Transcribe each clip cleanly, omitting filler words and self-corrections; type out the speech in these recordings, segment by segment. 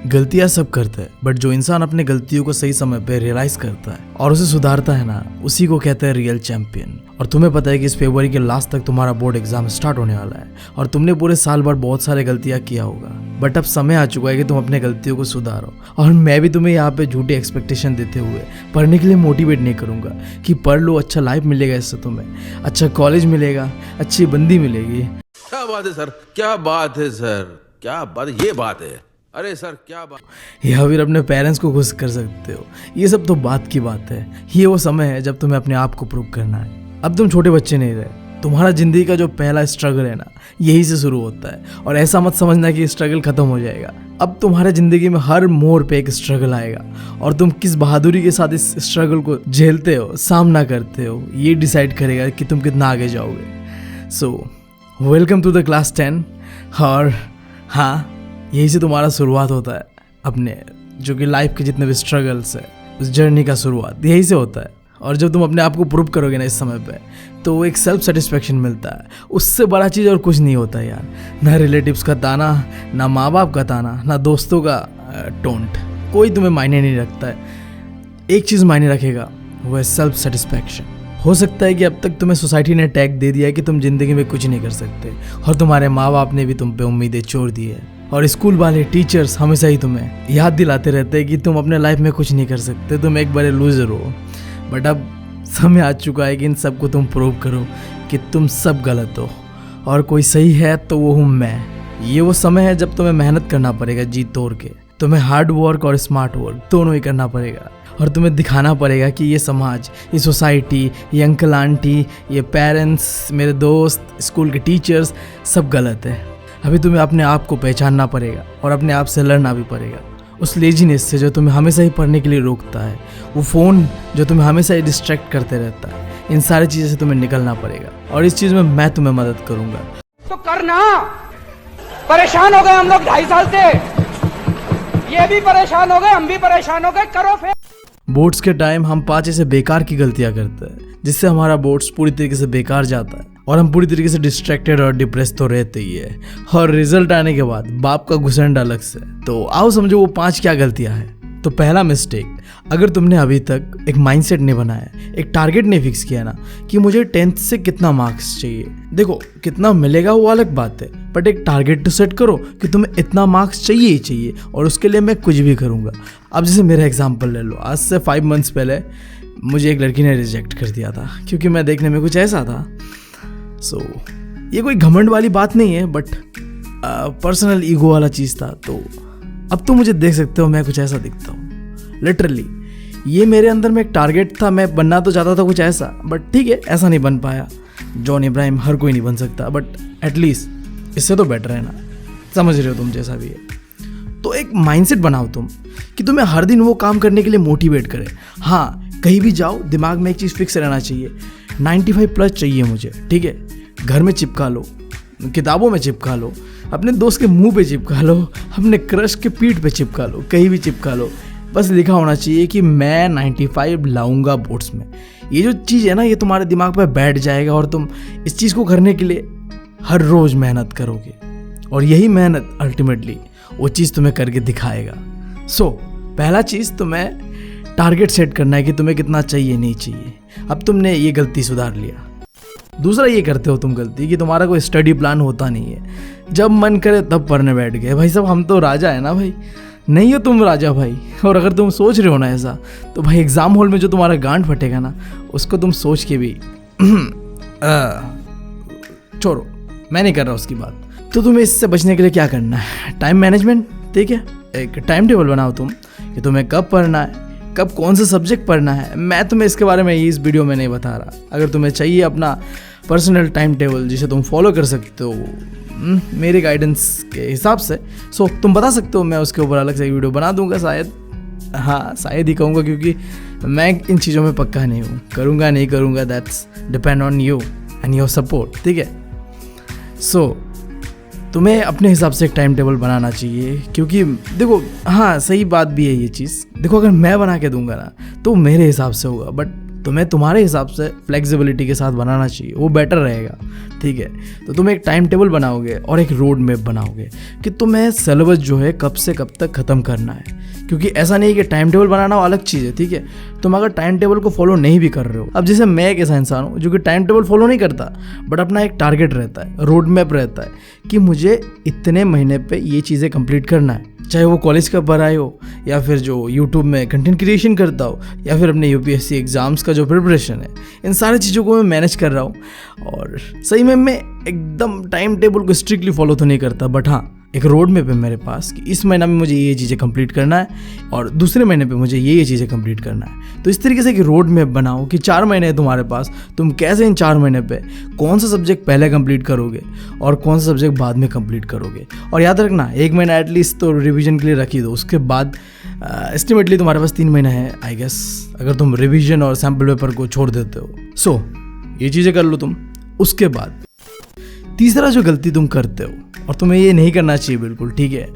गलतियां सब करते हैं, बट जो इंसान अपने गलतियों को सही समय पे रियलाइज करता है और उसे सुधारता है ना, उसी को कहते हैं रियल चैंपियन। और तुम्हें पता है कि इस फरवरी के लास्ट तक तुम्हारा बोर्ड एग्जाम स्टार्ट होने वाला है और तुमने पूरे साल भर बहुत सारे गलतियां किया होगा, बट अब समय आ चुका है कि तुम अपने गलतियों को सुधारो। और मैं भी तुम्हें यहाँ पे झूठी एक्सपेक्टेशन देते हुए पढ़ने के लिए मोटिवेट नहीं करूंगा कि पढ़ लो, अच्छा लाइफ मिलेगा, इससे तुम्हें अच्छा कॉलेज मिलेगा, अच्छी बंदी मिलेगी। क्या बात है सर, क्या बात है सर, क्या बात, ये बात है, अरे सर क्या बात। या फिर अपने पेरेंट्स को खुश कर सकते हो। ये सब तो बात की बात है। ये वो समय है जब तुम्हें अपने आप को प्रूव करना है। अब तुम छोटे बच्चे नहीं रहे। तुम्हारा जिंदगी का जो पहला स्ट्रगल है ना, यही से शुरू होता है। और ऐसा मत समझना कि स्ट्रगल खत्म हो जाएगा। अब तुम्हारे जिंदगी में हर मोड़ पे एक स्ट्रगल आएगा और तुम किस बहादुरी के साथ इस स्ट्रगल को झेलते हो, सामना करते हो, ये डिसाइड करेगा कि तुम कितना आगे जाओगे। So welcome to the class 10। और हाँ, यही से तुम्हारा शुरुआत होता है अपने जो कि लाइफ के जितने भी स्ट्रगल्स है, उस जर्नी का शुरुआत यही से होता है। और जब तुम अपने आप को प्रूव करोगे ना इस समय पे, तो एक सेल्फ सेटिस्फेक्शन मिलता है। उससे बड़ा चीज़ और कुछ नहीं होता यार। ना रिलेटिव्स का ताना, ना माँ बाप का ताना, ना दोस्तों का टोंट, कोई तुम्हें मायने नहीं रखता है। एक चीज़ मायने रखेगा, वो है सेल्फ सेटिस्फेक्शन। हो सकता है कि अब तक तुम्हें सोसाइटी ने टैग दे दिया है कि तुम जिंदगी में कुछ नहीं कर सकते, और तुम्हारे माँ बाप ने भी तुम पे उम्मीदें छोड़ दी है, और स्कूल वाले टीचर्स हमेशा ही तुम्हें याद दिलाते रहते हैं कि तुम अपने लाइफ में कुछ नहीं कर सकते, तुम एक बड़े लूजर हो। बट अब समय आ चुका है कि इन सबको तुम प्रूव करो कि तुम सब गलत हो और कोई सही है तो वो हूँ मैं। ये वो समय है जब तुम्हें मेहनत करना पड़ेगा जी तोड़ के। तुम्हें हार्ड वर्क और स्मार्ट वर्क दोनों ही करना पड़ेगा, और तुम्हें दिखाना पड़ेगा कि ये समाज, ये सोसाइटी, ये अंकल आंटी, ये पेरेंट्स, मेरे दोस्त, स्कूल के टीचर्स सब गलत है। अभी तुम्हें अपने आप को पहचानना पड़ेगा और अपने आप से लड़ना भी पड़ेगा। उस लेजीनेस से जो तुम्हें हमेशा ही पढ़ने के लिए रोकता है, वो फ़ोन जो तुम्हें हमेशा ही डिस्ट्रैक्ट करते रहता है, इन सारी चीज़ों से तुम्हें निकलना पड़ेगा। और इस चीज़ में मैं तुम्हें मदद करूँगा। तो करना। परेशान हो गए हम लोग 2.5 साल से, ये भी परेशान हो गए, हम भी परेशान हो गए, करो फिर। बोर्ड्स के टाइम हम 5 ऐसे बेकार की गलतियां करते हैं जिससे हमारा बोर्ड्स पूरी तरीके से बेकार जाता है और हम पूरी तरीके से डिस्ट्रैक्टेड और डिप्रेस तो रहते ही है। और रिजल्ट आने के बाद बाप का घुसंड अलग से। तो आओ समझो वो 5 क्या गलतियां हैं। तो पहला मिस्टेक, अगर तुमने अभी तक एक माइंडसेट नहीं बनाया, एक टारगेट नहीं फिक्स किया ना कि मुझे 10th से कितना मार्क्स चाहिए। देखो कितना मिलेगा वो अलग बात है, बट एक टारगेट तो सेट करो कि तुम्हें इतना मार्क्स चाहिए ही चाहिए, और उसके लिए मैं कुछ भी करूँगा। अब जैसे मेरा एग्जाम्पल ले लो, आज से 5 मंथ्स पहले मुझे एक लड़की ने रिजेक्ट कर दिया था क्योंकि मैं देखने में कुछ ऐसा था। सो ये कोई घमंड वाली बात नहीं है, बट पर्सनल ईगो वाला चीज़ था। तो अब तो मुझे देख सकते हो मैं कुछ ऐसा दिखता हूँ। लिटरली ये मेरे अंदर में एक टारगेट था, मैं बनना तो चाहता था कुछ ऐसा, बट ठीक है ऐसा नहीं बन पाया। जॉन इब्राहिम हर कोई नहीं बन सकता, बट एटलीस्ट इससे तो बेटर है ना, समझ रहे हो तुम जैसा भी है। तो एक माइंडसेट बनाओ तुम कि तुम्हें हर दिन वो काम करने के लिए मोटिवेट करे। हाँ, कहीं भी जाओ दिमाग में एक चीज़ फिक्स रहना चाहिए, 95+ चाहिए मुझे, ठीक है। घर में चिपका लो, किताबों में चिपका लो, अपने दोस्त के मुंह पे चिपका लो, अपने क्रश के पीठ पे चिपका लो, कहीं भी चिपका लो। बस लिखा होना चाहिए कि मैं 95 लाऊंगा बोर्ड्स में। ये जो चीज़ है ना, ये तुम्हारे दिमाग पे बैठ जाएगा और तुम इस चीज़ को करने के लिए हर रोज़ मेहनत करोगे, और यही मेहनत अल्टीमेटली वो चीज़ तुम्हें करके दिखाएगा। सो पहला चीज़ तुम्हें टारगेट सेट करना है कि तुम्हें कितना चाहिए, नहीं चाहिए। अब तुमने ये गलती सुधार लिया। दूसरा ये करते हो तुम गलती कि तुम्हारा कोई स्टडी प्लान होता नहीं है, जब मन करे तब पढ़ने बैठ गए। भाई साहब हम तो राजा है ना भाई, नहीं हो तुम राजा भाई। और अगर तुम सोच रहे हो ना ऐसा, तो भाई एग्ज़ाम हॉल में जो तुम्हारा गांड फटेगा ना, उसको तुम सोच के भी छोड़ो, मैं नहीं कर रहा उसकी बात। तो तुम्हें इससे बचने के लिए क्या करना है, टाइम मैनेजमेंट, ठीक है। एक टाइम टेबल बनाओ तुम कि तुम्हें कब पढ़ना है, कब कौन सा सब्जेक्ट पढ़ना है। मैं तुम्हें इसके बारे में इस वीडियो में नहीं बता रहा। अगर तुम्हें चाहिए अपना पर्सनल टाइम टेबल जिसे तुम फॉलो कर सकते हो मेरे गाइडेंस के हिसाब से, सो तुम बता सकते हो, मैं उसके ऊपर अलग से एक वीडियो बना दूंगा शायद। हाँ, शायद ही कहूँगा क्योंकि मैं इन चीज़ों में पक्का नहीं हूँ। करूँगा नहीं करूँगा, that's depend on you and your support, ठीक है। सो तुम्हें अपने हिसाब से एक टाइम टेबल बनाना चाहिए, क्योंकि देखो हाँ सही बात भी है ये चीज़। देखो अगर मैं बना के दूंगा ना तो मेरे हिसाब से होगा, बट तुम्हें तुम्हारे हिसाब से फ्लेक्सिबिलिटी के साथ बनाना चाहिए, वो बेटर रहेगा, ठीक है। तो तुम एक टाइम टेबल बनाओगे और एक रोड मैप बनाओगे कि तुम्हें सिलेबस जो है कब से कब तक ख़त्म करना है, क्योंकि ऐसा नहीं है कि टाइम टेबल बनाना अलग चीज़ है, ठीक है। तुम अगर टाइम टेबल को फॉलो नहीं भी कर रहे हो, अब जैसे मैं एक ऐसा इंसान हूँ जो कि टाइम टेबल फॉलो नहीं करता, बट अपना एक टारगेट रहता है, रोड मैप रहता है कि मुझे इतने महीने पे ये चीज़ें कंप्लीट करना है, चाहे वो कॉलेज का पढ़ाई हो या फिर जो यूट्यूब में कंटेंट क्रिएशन करता हो या फिर अपने UPSC एग्ज़ाम्स का जो प्रिपरेशन है, इन सारी चीज़ों को मैं मैनेज कर रहा हूँ। और सही में मैं एकदम टाइम टेबल को स्ट्रिक्टली फॉलो तो नहीं करता, बट हाँ एक रोड मैप है मेरे पास कि इस महीना में मुझे ये चीज़ें कंप्लीट करना है और दूसरे महीने पे मुझे ये चीज़ें कंप्लीट करना है। तो इस तरीके से एक रोड मैप बनाओ कि 4 महीने है तुम्हारे पास, तुम कैसे इन 4 महीने पे कौन सा सब्जेक्ट पहले कंप्लीट करोगे और कौन सा सब्जेक्ट बाद में कंप्लीट करोगे। और याद रखना 1 महीना एटलीस्ट तो रिवीजन के लिए रख ही दो, उसके बाद एस्टिमेटली तुम्हारे पास 3 महीना है आई गेस, अगर तुम रिविजन और सैम्पल पेपर को छोड़ देते हो। सो ये चीज़ें कर लो तुम। उसके बाद तीसरा जो गलती तुम करते हो, और तुम्हें ये नहीं करना चाहिए बिल्कुल, ठीक है,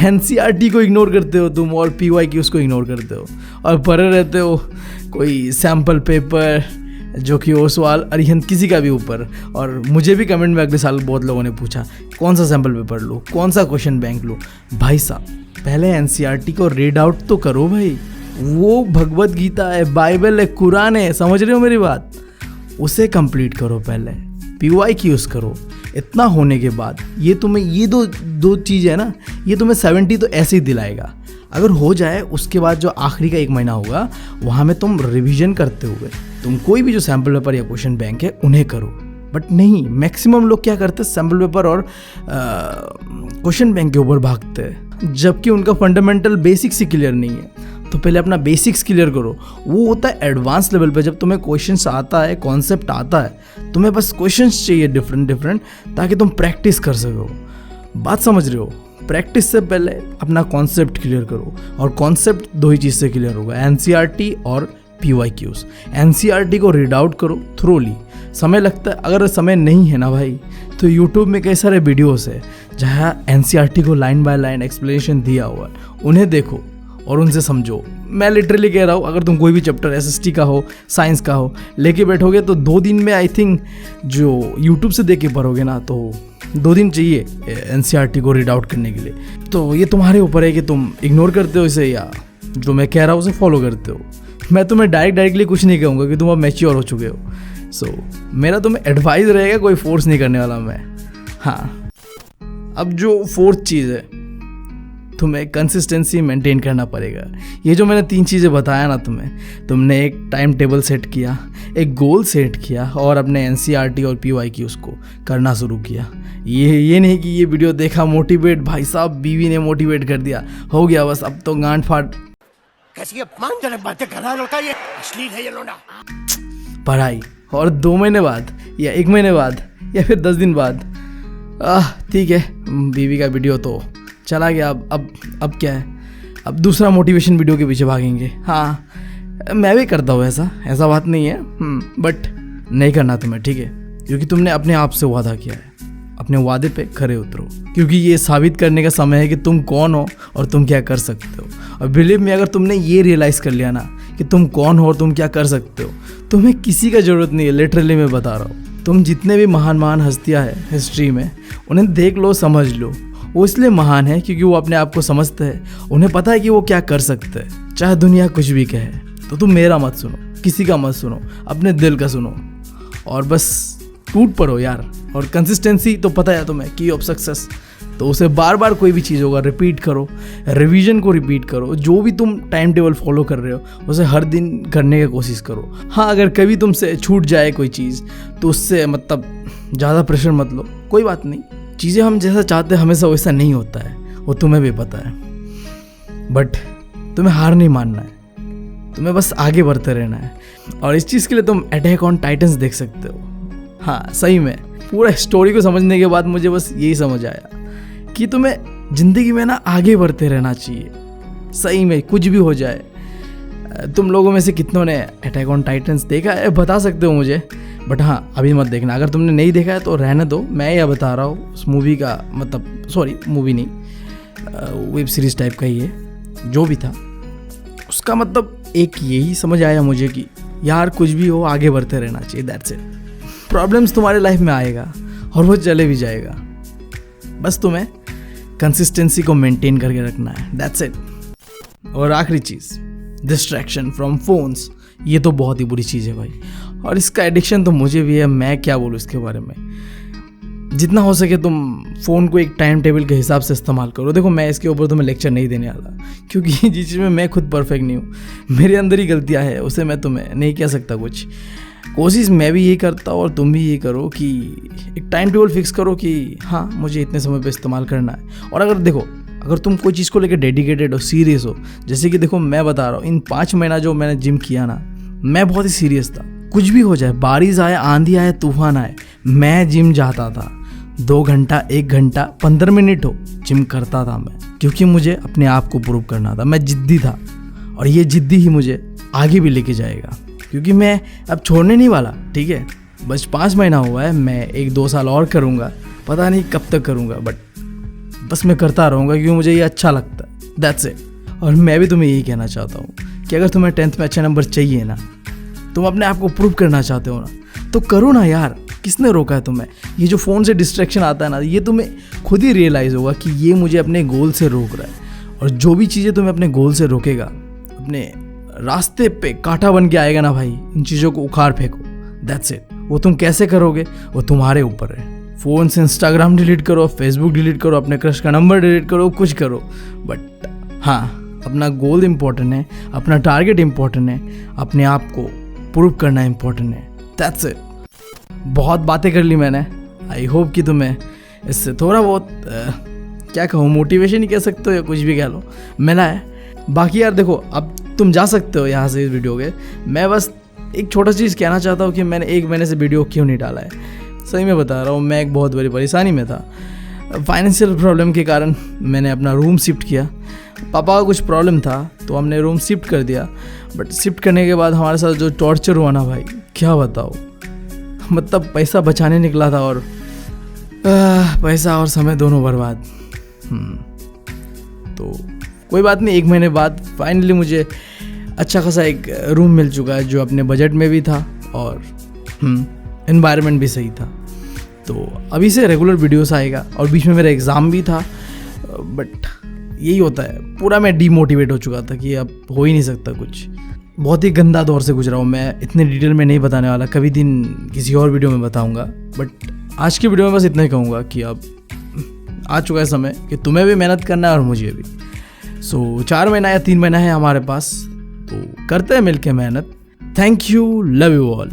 NCERT को इग्नोर करते हो तुम और PYQs को इग्नोर करते हो और पढ़े रहते हो कोई सैम्पल पेपर जो कि वो सवाल अरिहंत किसी का भी ऊपर। और मुझे भी कमेंट में अगले साल बहुत लोगों ने पूछा कौन सा सैम्पल पेपर लो, कौन सा क्वेश्चन बैंक लो। भाई साहब पहले NCERT को रीड आउट तो करो भाई, वो भगवत गीता है, बाइबल है, कुरान है, समझ रहे हो मेरी बात, उसे कंप्लीट करो पहले, PYQs करो। इतना होने के बाद ये तुम्हें ये दो चीज़ है ना, ये तुम्हें 70 तो ऐसे ही दिलाएगा। अगर हो जाए उसके बाद जो आखिरी का 1 महीना होगा वहाँ में तुम रिवीजन करते हुए तुम कोई भी जो सैम्पल पेपर या क्वेश्चन बैंक है उन्हें करो। बट नहीं, मैक्सिमम लोग क्या करते हैं, सैम्पल पेपर और क्वेश्चन बैंक के ऊपर भागते हैं, जबकि उनका फंडामेंटल बेसिक्स ही क्लियर नहीं है। तो पहले अपना बेसिक्स क्लियर करो, वो होता है एडवांस लेवल पे, जब तुम्हें क्वेश्चंस आता है, कॉन्सेप्ट आता है, तुम्हें बस क्वेश्चंस चाहिए डिफरेंट ताकि तुम प्रैक्टिस कर सको। बात समझ रहे हो? प्रैक्टिस से पहले अपना कॉन्सेप्ट क्लियर करो, और कॉन्सेप्ट 2 ही चीज़ से क्लियर होगा, NCERT और PYQs। NCERT को रीड आउट करो थ्रोली, समय लगता है, अगर समय नहीं है ना भाई तो यूट्यूब में कई सारे वीडियोस है जहाँ NCERT को लाइन बाय लाइन एक्सप्लेनेशन दिया हुआ है, उन्हें देखो और उनसे समझो। मैं लिटरली कह रहा हूँ, अगर तुम कोई भी चैप्टर SST का हो, साइंस का हो, लेके बैठोगे तो 2 दिन में आई थिंक जो यूट्यूब से देख के पढ़ोगे ना, तो 2 दिन चाहिए NCERT को रीड आउट करने के लिए। तो ये तुम्हारे ऊपर है कि तुम इग्नोर करते हो इसे या जो मैं कह रहा हूँ उसे फॉलो करते हो। मैं तुम्हें डायरेक्टली कुछ नहीं कहूँगा कि तुम अब मैच्योर हो चुके हो। सो मेरा तुम्हें एडवाइस रहेगा, कोई फोर्स नहीं करने वाला मैं। हाँ, अब जो 4th चीज़ है, तुम्हें कंसिस्टेंसी मेंटेन करना पड़ेगा। ये जो मैंने 3 चीज़ें बताया ना तुम्हें, तुमने एक टाइम टेबल सेट किया, एक गोल सेट किया और अपने NCERT और PYQs को करना शुरू किया। ये नहीं कि ये वीडियो देखा मोटिवेट, भाई साहब बीवी ने मोटिवेट कर दिया, हो गया बस अब तो गांठ फाट। कैसी अपमानजनक बातें कर रहा है लड़का, ये अश्लील है ये लोना। पढ़ाई और 2 महीने बाद या 1 महीने बाद या फिर 10 दिन बाद, ठीक है बीवी का वीडियो तो चला गया, अब क्या है, अब दूसरा मोटिवेशन वीडियो के पीछे भागेंगे। हाँ मैं भी करता हूँ ऐसा बात नहीं है, बट नहीं करना तुम्हें, ठीक है, क्योंकि तुमने अपने आप से वादा किया है, अपने वादे पे खरे उतरो, क्योंकि ये साबित करने का समय है कि तुम कौन हो और तुम क्या कर सकते हो। और बिलीव में, अगर तुमने ये रियलाइज़ कर लिया ना कि तुम कौन हो और तुम क्या कर सकते हो, तुम्हें किसी का ज़रूरत नहीं है। लिटरली मैं बता रहा हूँ, तुम जितने भी महान हस्तियाँ हैं हिस्ट्री में, उन्हें देख लो, समझ लो। वो इसलिए महान है क्योंकि वो अपने आप को समझते हैं, उन्हें पता है कि वो क्या कर सकते हैं, चाहे दुनिया कुछ भी कहे। तो तुम मेरा मत सुनो, किसी का मत सुनो, अपने दिल का सुनो और बस टूट पड़ो यार। और कंसिस्टेंसी तो पता है तुम्हें, की ऑफ सक्सेस, तो उसे बार बार कोई भी चीज़ होगा रिपीट करो, रिवीजन को रिपीट करो। जो भी तुम टाइम टेबल फॉलो कर रहे हो उसे हर दिन करने की कोशिश करो। हाँ, अगर कभी तुमसे छूट जाए कोई चीज़ तो उससे मतलब ज़्यादा प्रेशर मत लो, कोई बात नहीं। चीज़ें हम जैसा चाहते हैं हमेशा वैसा नहीं होता है, वो तुम्हें भी पता है। बट तुम्हें हार नहीं मानना है, तुम्हें बस आगे बढ़ते रहना है। और इस चीज़ के लिए तुम अटैक ऑन टाइटन्स देख सकते हो। हाँ सही में, पूरा स्टोरी को समझने के बाद मुझे बस यही समझ आया कि तुम्हें ज़िंदगी में ना आगे बढ़ते रहना चाहिए। सही में कुछ भी हो जाए। तुम लोगों में से कितनों ने अटैक ऑन टाइटन्स देखा है बता सकते हो मुझे, बट हाँ अभी मत देखना। अगर तुमने नहीं देखा है तो रहने दो, मैं यह बता रहा हूँ उस मूवी का मतलब, सॉरी मूवी नहीं, वेब सीरीज़ टाइप का ही है, जो भी था उसका मतलब एक यही समझ आया मुझे कि यार कुछ भी हो आगे बढ़ते रहना चाहिए, दैट्स इट। प्रॉब्लम्स तुम्हारे लाइफ में आएगा और वो चले भी जाएगा, बस तुम्हें कंसिस्टेंसी को मेंटेन करके रखना है, दैट्स इट। और आखिरी चीज़, डिस्ट्रैक्शन फ्रॉम फोन्स, ये तो बहुत ही बुरी चीज़ है भाई, और इसका एडिक्शन तो मुझे भी है, मैं क्या बोलूँ इसके बारे में। जितना हो सके तुम फ़ोन को एक टाइम टेबल के हिसाब से इस्तेमाल करो। देखो मैं इसके ऊपर तुम्हें लेक्चर नहीं देने वाला, क्योंकि जिस चीज़ में मैं खुद परफेक्ट नहीं हूँ, मेरे अंदर ही गलतियाँ हैं, उसे मैं तुम्हें नहीं कह सकता कुछ। कोशिश मैं भी यही करता हूँ और तुम भी यही करो कि एक टाइम टेबल फिक्स करो कि हाँ मुझे इतने समय पे इस्तेमाल करना है। और अगर देखो, अगर तुम कोई चीज़ को लेकर डेडिकेटेड हो, सीरियस हो, जैसे कि देखो मैं बता रहा हूँ, इन 5 महीना जो मैंने जिम किया ना, मैं बहुत ही सीरियस था। कुछ भी हो जाए, बारिश आए, आंधी आए, तूफान आए, मैं जिम जाता था। 2 घंटा, 1 घंटा, 15 मिनट हो, जिम करता था मैं, क्योंकि मुझे अपने आप को प्रूव करना था। मैं जिद्दी था और ये जिद्दी ही मुझे आगे भी लेके जाएगा, क्योंकि मैं अब छोड़ने नहीं वाला, ठीक है। बस 5 महीना हुआ है, मैं 1-2 साल और करूँगा, पता नहीं कब तक करूँगा, बट बस मैं करता रहूँगा क्योंकि मुझे ये अच्छा लगता है, दैट्स इट। और मैं भी तुम्हें यही कहना चाहता हूँ कि अगर तुम्हें 10th में अच्छे नंबर चाहिए ना, तुम अपने आप को प्रूव करना चाहते हो ना, तो करो ना यार, किसने रोका है तुम्हें। ये जो फ़ोन से डिस्ट्रैक्शन आता है ना, ये तुम्हें खुद ही रियलाइज़ होगा कि ये मुझे अपने गोल से रोक रहा है। और जो भी चीज़ें तुम्हें अपने गोल से रोकेगा, अपने रास्ते पे कांटा बन के आएगा ना भाई, इन चीज़ों को उखाड़ फेंको, दैट्स इट। वो तुम कैसे करोगे वो तुम्हारे ऊपर है। फ़ोन से इंस्टाग्राम डिलीट करो, फेसबुक डिलीट करो, अपने क्रश का नंबर डिलीट करो, कुछ करो, बट हाँ अपना गोल इम्पोर्टेंट है, अपना टारगेट इम्पोर्टेंट है, अपने आप को प्रूव करना इम्पोर्टेंट है, दैट्स इट। बहुत बातें कर ली मैंने, आई होप कि तुम्हें इससे थोड़ा बहुत क्या कहूँ, मोटिवेशन ही कह सकते हो या कुछ भी कह लो, मिला है। बाकी यार देखो, अब तुम जा सकते हो यहाँ से इस वीडियो के। मैं बस एक छोटा चीज़ कहना चाहता हूँ कि मैंने 1 महीने से वीडियो क्यों नहीं डाला है। सही में बता रहा हूँ, मैं एक बहुत बड़ी परेशानी में था। फाइनेंशियल प्रॉब्लम के कारण मैंने अपना रूम शिफ्ट किया। पापा का कुछ प्रॉब्लम था तो हमने रूम शिफ्ट कर दिया, बट शिफ्ट करने के बाद हमारे साथ जो टॉर्चर हुआ ना भाई, क्या बताओ। मतलब पैसा बचाने निकला था और पैसा और समय दोनों बर्बाद। तो कोई बात नहीं, 1 महीने बाद फाइनली मुझे अच्छा खासा एक रूम मिल चुका है, जो अपने बजट में भी था और एनवायरनमेंट भी सही था। तो अभी से रेगुलर वीडियोस आएगा। और बीच में मेरा एग्ज़ाम भी था, बट यही होता है, पूरा मैं डीमोटिवेट हो चुका था कि अब हो ही नहीं सकता कुछ। बहुत ही गंदा दौर से गुजरा हूँ मैं, इतने डिटेल में नहीं बताने वाला, कभी दिन किसी और वीडियो में बताऊँगा। बट आज की वीडियो में बस इतना ही कहूँगा कि अब आ चुका है समय कि तुम्हें भी मेहनत करना है और मुझे भी। सो 4 महीना या 3 महीना है हमारे पास, तो करते हैं मिलके मेहनत। Thank you, love you all.